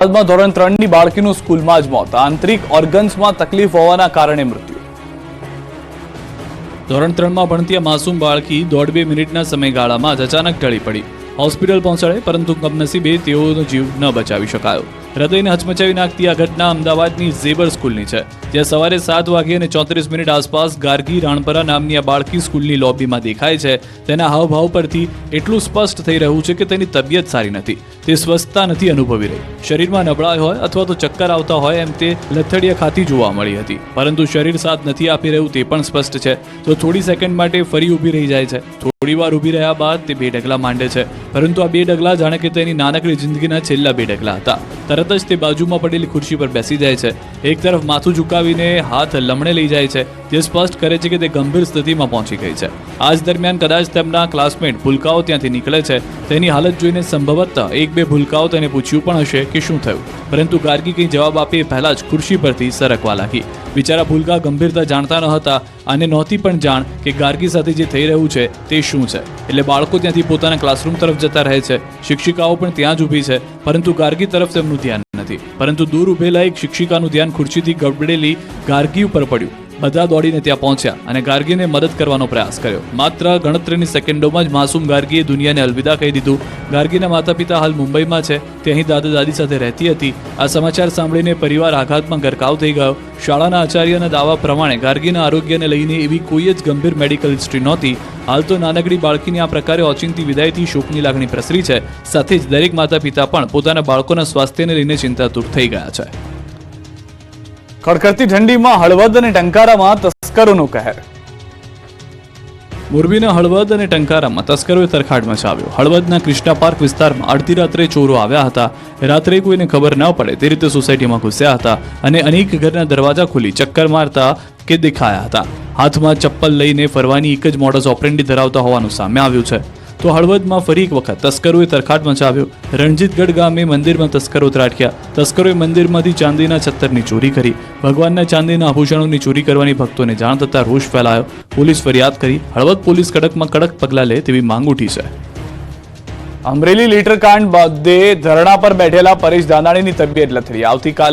અમદાવાદમાં ધોરણ 3ની બાળકીનું સ્કૂલમાં જ મોત, આંતરિક ઓર્ગન્સમાં તકલીફ હોવાના કારણે મૃત્યુ। ધોરણ 3માં ભણતી માસૂમ બાળકી 1.5 મિનિટના સમયગાળામાં જ અચાનક ઢળી પડી। હોસ્પિટલ પહોંચાડી પરંતુ કમનસીબે તેઓનો જીવ ન બચાવી શકાયો। હૃદયને હચમચાવી નાખતી આ ઘટના અમદાવાદની ઝેબર સ્કૂલની છે, જ્યાં સવારે 7:34 આસપાસ ગાર્ગી રાણપરા નામની આ બાળકી સ્કૂલની લોબીમાં દેખાય છે। તેના હાવભાવ પરથી એટલું સ્પષ્ટ થઈ રહ્યું છે કે તેની તબિયત સારી નથી, તે સ્વસ્થતા નથી અનુભવી રહી। શરીરમાં નબળાઈ હોય અથવા તો ચક્કર આવતા હોય એમ તે લથડિયા ખાતી જોવા મળી હતી, પરંતુ શરીર સાથ નથી આપી રહ્યું તે પણ સ્પષ્ટ છે। તો થોડી સેકન્ડ માટે ફરી ઊભી રહી જાય છે, થોડી વાર ઊભી રહ્યા બાદ તે 2 ડગલા માંડે છે, પરંતુ આ 2 ડગલા જાણે કે તેની નાનકડી જિંદગીના છેલ્લા 2 ડગલા હતા। તરત જ તે બાજુમાં પડેલી ખુરશી પર બેસી જાય છે, એક તરફ માથું ઝુકાવીને હાથ લમણે લઈ જાય છે, જે સ્પષ્ટ કરે છે કે તે ગંભીર સ્થિતિમાં પહોંચી ગઈ છે। આ જ દરમિયાન કદાચ તેમના ક્લાસમેટ ભૂલકાઓ ત્યાંથી નીકળે છે। તેની હાલત જોઈને સંભવતઃ 1-2 ભૂલકાઓ તેને પૂછ્યું પણ હશે કે શું થયું, પરંતુ ગાર્ગી કંઈ જવાબ આપે પહેલા જ ખુરશી પરથી સરકવા લાગી। બિચારા ભૂલકા ગંભીરતા જાણતા ન હતા અને નહોતી પણ જાણ કે ગાર્ગી સાથે જે થઈ રહ્યું છે તે શું છે, એટલે બાળકો ત્યાંથી પોતાના ક્લાસરૂમ તરફ જતા રહે છે। શિક્ષિકાઓ પણ ત્યાં જ ઊભી છે, પરંતુ ગાર્ગી તરફ તેમનું ધ્યાન નથી। પરંતુ દૂર ઊભેલા એક શિક્ષિકાનું ધ્યાન ખુરશીથી ગબડેલી ગાર્ગી ઉપર પડ્યું। બધા દોડીને ત્યાં પહોંચ્યા અને ગાર્ગીને મદદ કરવાનો પ્રયાસ કર્યો। માત્ર ગણતરીની સેકન્ડોમાં જ માસૂમ ગાર્ગીએ દુનિયાને અલવિદા કહી દીધું। ગાર્ગીના માતા પિતા હાલ મુંબઈમાં છે, તે અહીં દાદા દાદી સાથે રહેતી હતી। આ સમાચાર સાંભળીને પરિવાર આઘાતમાં ગરકાવ થઈ ગયો। શાળાના આચાર્યના દાવા પ્રમાણે ગાર્ગીના આરોગ્યને લઈને એવી કોઈ જ ગંભીર મેડિકલ હિસ્ટ્રી નહોતી। હાલ તો નાનકડી બાળકીની આ પ્રકારે ઓચિંતી વિદાયથી શોકની લાગણી પ્રસરી છે, સાથે જ દરેક માતા પિતા પણ પોતાના બાળકોના સ્વાસ્થ્યને લઈને ચિંતાતુર થઈ ગયા છે। કડકડતી ઠંડીમાં હળવદ અને ટંકારામાં તસ્કરોનો કહેર। મોરબીના હળવદ અને ટંકારામાં તસ્કરોએ તરખાટ મચાવ્યો। હળવદના કૃષ્ણા પાર્ક વિસ્તારમાં અડધી રાત્રે ચોરો આવ્યા હતા। રાત્રે કોઈને ખબર ન પડે તે રીતે સોસાયટીમાં ઘૂસ્યા હતા અને અનેક ઘરના દરવાજા ખોલી ચક્કર મારતા કે દેખાયા હતા। હાથમાં ચપ્પલ લઈને ફરવાની એક જ મોડસ ઓપરેન્ડી ધરાવતા હોવાનું સામે આવ્યું છે। તો હળવદમાં ફરી એક વખત તસ્કરોએ તરખાટ મચાવ્યો। રણજીતગઢ ગામે મંદિરમાં તસ્કરો ત્રાટક્યા। તસ્કરોએ મંદિરમાંથી ચાંદીના છત્તરની ચોરી કરી। ભગવાનના ચાંદીના આભૂષણોની ચોરી કરવાની ભક્તોને જાણ થતાં રોષ ફેલાયો। પોલીસ ફરિયાદ કરી। હળવદ પોલીસ કડકમાં કડક પગલાં લે તેવી માંગ ઉઠી છે। અમરેલી લીટર કાંડ બાદે ધરણા પર બેઠેલા પરેશ ધાનાણીની તબિયત લથડી। આવતીકાલે